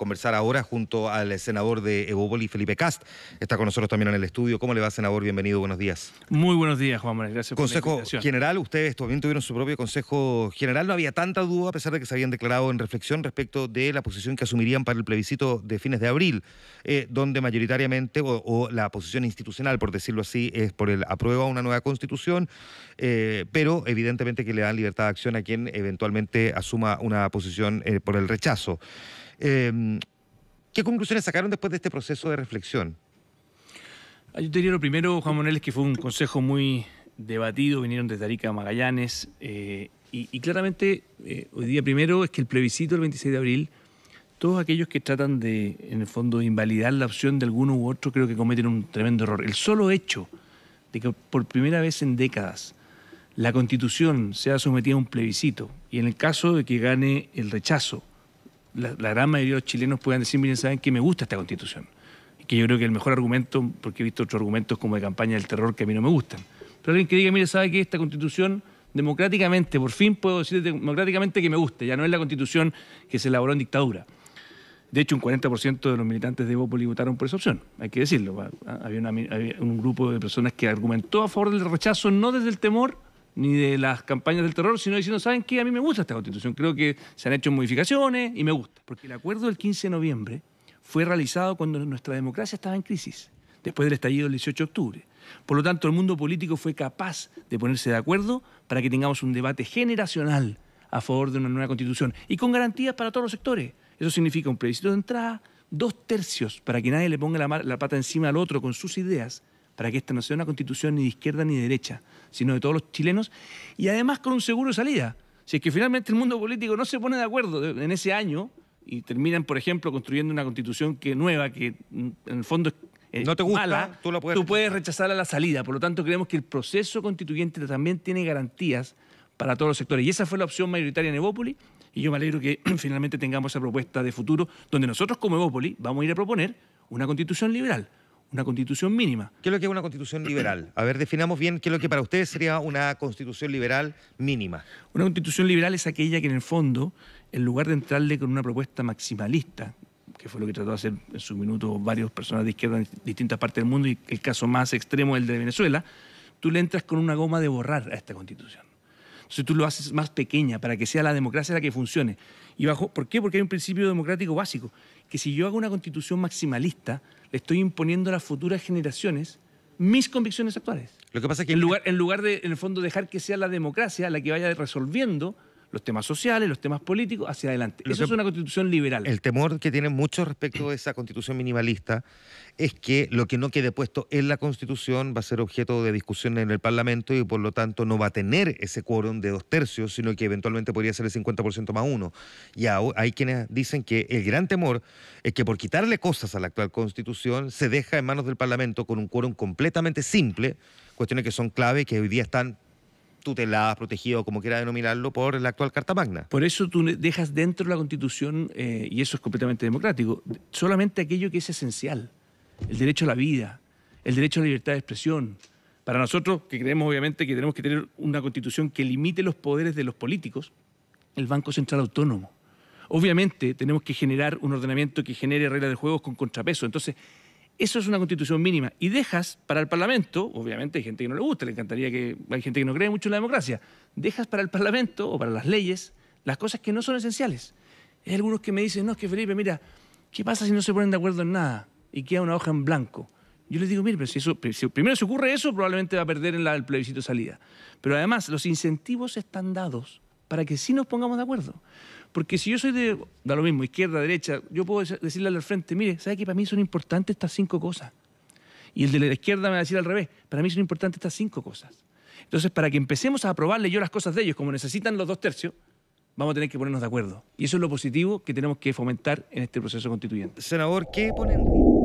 conversar ahora junto al senador de Evópoli, Felipe Kast. Está con nosotros también en el estudio. ¿Cómo le va, senador? Bienvenido, buenos días. Muy buenos días, Juan Manuel. Gracias por la invitación. Consejo General, ustedes también tuvieron su propio Consejo General. No había tanta duda, a pesar de que se habían declarado en reflexión respecto de la posición que asumirían para el plebiscito de fines de abril, donde mayoritariamente, o la posición institucional, por decirlo así, es por el apruebo a una nueva Constitución, pero evidentemente que le dan libertad de acción a quien eventualmente asuma una posición por el rechazo. ¿Qué conclusiones sacaron después de este proceso de reflexión? Yo te diría lo primero, Juan Manuel, es que fue un consejo muy debatido, vinieron desde Arica a Magallanes, y claramente hoy día primero es que el plebiscito del 26 de abril, todos aquellos que tratan de, en el fondo, invalidar la opción de alguno u otro, creo que cometen un tremendo error. El solo hecho de que por primera vez en décadas la Constitución sea sometida a un plebiscito, y en el caso de que gane el rechazo, la gran mayoría de los chilenos puedan decir, miren, saben que me gusta esta Constitución. Y que yo creo que el mejor argumento, porque he visto otros argumentos como de campaña del terror que a mí no me gustan. Pero alguien que diga, mire, sabe que esta Constitución democráticamente, por fin puedo decir democráticamente que me gusta, ya no es la Constitución que se elaboró en dictadura. De hecho, un 40% de los militantes de Evópoli votaron por esa opción, hay que decirlo. Había un grupo de personas que argumentó a favor del rechazo, no desde el temor ni de las campañas del terror, sino diciendo, ¿saben qué? A mí me gusta esta Constitución, creo que se han hecho modificaciones y me gusta. Porque el acuerdo del 15 de noviembre fue realizado cuando nuestra democracia estaba en crisis, después del estallido del 18 de octubre. Por lo tanto, el mundo político fue capaz de ponerse de acuerdo para que tengamos un debate generacional a favor de una nueva Constitución y con garantías para todos los sectores. Eso significa un plebiscito de entrada, 2/3 para que nadie le ponga la pata encima al otro con sus ideas, para que esta no sea una Constitución ni de izquierda ni de derecha, sino de todos los chilenos, y además con un seguro de salida. Si es que finalmente el mundo político no se pone de acuerdo en ese año y terminan, por ejemplo, construyendo una Constitución nueva que en el fondo es no te gusta, mala, tú puedes rechazarla a la salida. Por lo tanto, creemos que el proceso constituyente también tiene garantías para todos los sectores. Y esa fue la opción mayoritaria en Evópoli, y yo me alegro que finalmente tengamos esa propuesta de futuro, donde nosotros como Evópoli vamos a ir a proponer una Constitución liberal, una Constitución mínima. ¿Qué es lo que es una Constitución liberal? A ver, definamos bien qué es lo que para ustedes sería una Constitución liberal mínima. Una Constitución liberal es aquella que en el fondo, en lugar de entrarle con una propuesta maximalista, que fue lo que trató de hacer en su minuto varias personas de izquierda en distintas partes del mundo, y el caso más extremo es el de Venezuela, tú le entras con una goma de borrar a esta Constitución. Entonces tú lo haces más pequeña para que sea la democracia la que funcione. ¿Por qué? Porque hay un principio democrático básico, que si yo hago una Constitución maximalista, le estoy imponiendo a las futuras generaciones mis convicciones actuales. Lo que pasa es que en lugar de, en el fondo, dejar que sea la democracia la que vaya resolviendo los temas sociales, los temas políticos, hacia adelante. Eso es una Constitución liberal. El temor que tienen muchos respecto de esa Constitución minimalista es que lo que no quede puesto en la Constitución va a ser objeto de discusión en el Parlamento y por lo tanto no va a tener ese quórum de 2/3, sino que eventualmente podría ser el 50% más 1. Y hay quienes dicen que el gran temor es que por quitarle cosas a la actual Constitución se deja en manos del Parlamento con un quórum completamente simple, cuestiones que son clave que hoy día están tuteladas, protegidas, como quiera denominarlo, por la actual Carta Magna. Por eso tú dejas dentro de la Constitución, y eso es completamente democrático, solamente aquello que es esencial. El derecho a la vida, el derecho a la libertad de expresión. Para nosotros, que creemos obviamente que tenemos que tener una Constitución que limite los poderes de los políticos, el Banco Central Autónomo. Obviamente tenemos que generar un ordenamiento que genere reglas de juego con contrapeso. Entonces, eso es una Constitución mínima. Y dejas para el Parlamento, obviamente hay gente que no le gusta, le encantaría hay gente que no cree mucho en la democracia, dejas para el Parlamento o para las leyes las cosas que no son esenciales. Hay algunos que me dicen, no, es que Felipe, mira, ¿qué pasa si no se ponen de acuerdo en nada y queda una hoja en blanco? Yo les digo, mire, pero si primero se ocurre eso, probablemente va a perder en el plebiscito de salida. Pero además, los incentivos están dados para que sí nos pongamos de acuerdo. Porque si yo soy da lo mismo, izquierda, derecha, yo puedo decirle al frente, mire, ¿sabe que para mí son importantes estas 5 cosas? Y el de la izquierda me va a decir al revés, para mí son importantes estas 5 cosas. Entonces, para que empecemos a aprobarle yo las cosas de ellos, como necesitan los 2/3, vamos a tener que ponernos de acuerdo. Y eso es lo positivo que tenemos que fomentar en este proceso constituyente. Senador, ¿qué pone en riesgo?